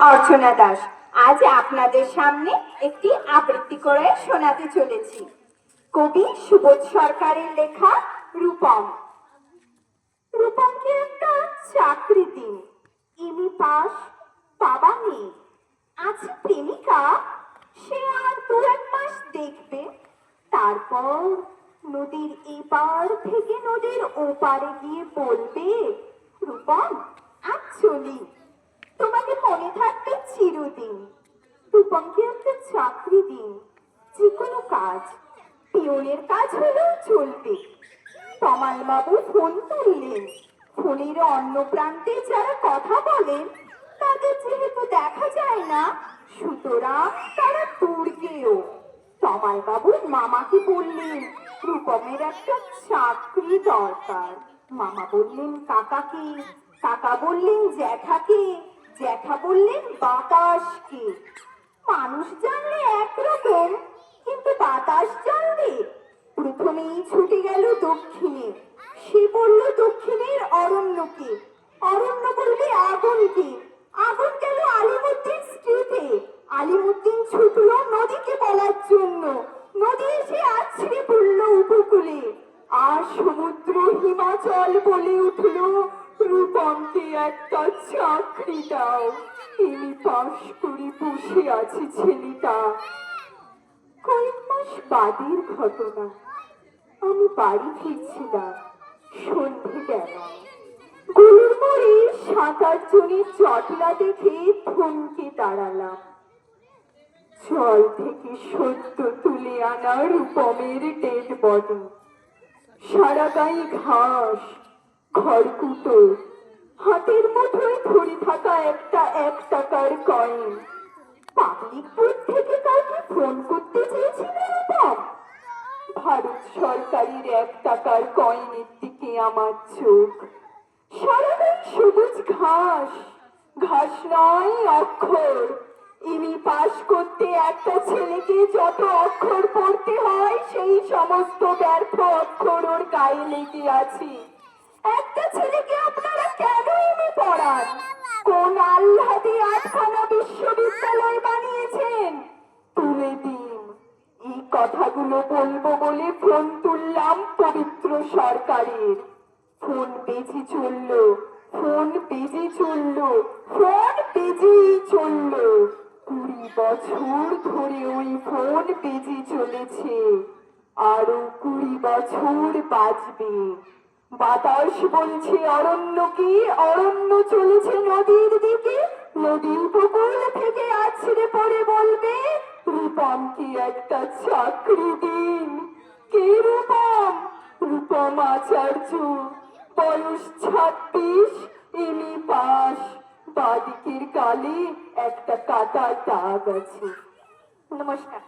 অর্চনা দাস। আজ আপনাদের সামনে একটি আবৃত্তি করে শোনাতে চলেছি। কবি সুবোধ সরকারের লেখা রূপম। রূপমকে একটা চাকরি দিন, এমএ পাস, বাবা নেই, আছে প্রেমিকা, সে আর 2-1 মাস দেখবে, তারপর নদীর এপার থেকে নদীর ওপারে গিয়ে বলবে, রূপম আজ চলি, তোমাকে মনে থাকবে চিরদিন। রূপমকে একটা চাকরি দিন, যে কোনো কাজ, পিয়নের কাজ হলেও চলবে। তমাল বাবু ফোন তুললেন, ফোনের অন্য প্রান্তে যারা কথা বলেন তাদের যেহেতু দেখা যায় না, সুতরাং তারা দূরগেও। তমাল বাবু মামাকে বললেন রূপমের একটা চাকরি দরকার। মামা বললেন কাকাকে, কাকা বললেন জ্যাঠাকে, জ্যাঠা বললেন বাতাসকে। মানুষ জানলে একরকম, কিন্তু বাতাস জানলে? প্রথমেই ছুটে গেল দক্ষিণে, সে বলল দক্ষিণের অরণ্যকে, অরণ্য বললে আগুনকে, আগুন গেল আলিমুদ্দিন স্ট্রিটে, আলিমুদ্দিন ছুটলো নদীকে বলার জন্য, নদী এসে আছড়ে পড়ল উপকূলে, আর সমুদ্র হিমাচল বলে উঠল রূপমকে একটা চাকরি দাও, এমএ পাস করে বসে আছে ছেলেটা। কয়েক মাস বাদের ঘটনা, আমি বাড়ি ফিরছিলাম, সন্ধে বেলা। গরুর মোড়ে 7-8 জনের জটলা দেখে থমকে দাঁড়ালাম। জল থেকে সদ্য তুলে আনা রূপমের ডেড বডি, সারা গায়ে ঘাস, খড়কুটো, হাতের মুঠোয় ধরে থাকা একটা 1 টাকার কয়েন। পাবলিক বোর্ড থেকে কাউকে ফোন করতে চেয়েছিল রূপম। ভারত সরকারের 1 টাকার কয়েনের দিকে আমার চোখ। সারা গায়ে সবুজ ঘাস, ঘাস নয় অক্ষর। এমএ পাস করতে একটা ছেলেকে যত অক্ষর পড়তে হয় সেই সমস্ত ব্যর্থ অক্ষর ওর গায়ে লেগে আছে। একটা ছেলেকে আপনারা কেন এমএ পড়ান? কোন আল্লাহদি 8খানা বিশ্ববিদ্যালয় বানিয়েছেন? তুলে দিন। এই কথাগুলো বলবো বলে ফোন তুললাম পবিত্র সরকারের। ফোন বেজে চলল, ফোন বেজে চলল, ফোন বেজেই চলল। 20 বছর ধরে ওই ফোন বেজে চলেছে, আরো 20 বছর বাজবে। বাতাস বলছে অরণ্যকে, অরণ্য চলেছে নদীর দিকে, নদী উপকূল থেকে আছড়ে পড়ে বলবে রূপমকে একটা চাকরি দিন। কে রূপম? রূপম আচার্য, বয়স 26, এমএ পাস, বাদিকের গালে একটা কাটা দাগ আছে। নমস্কার।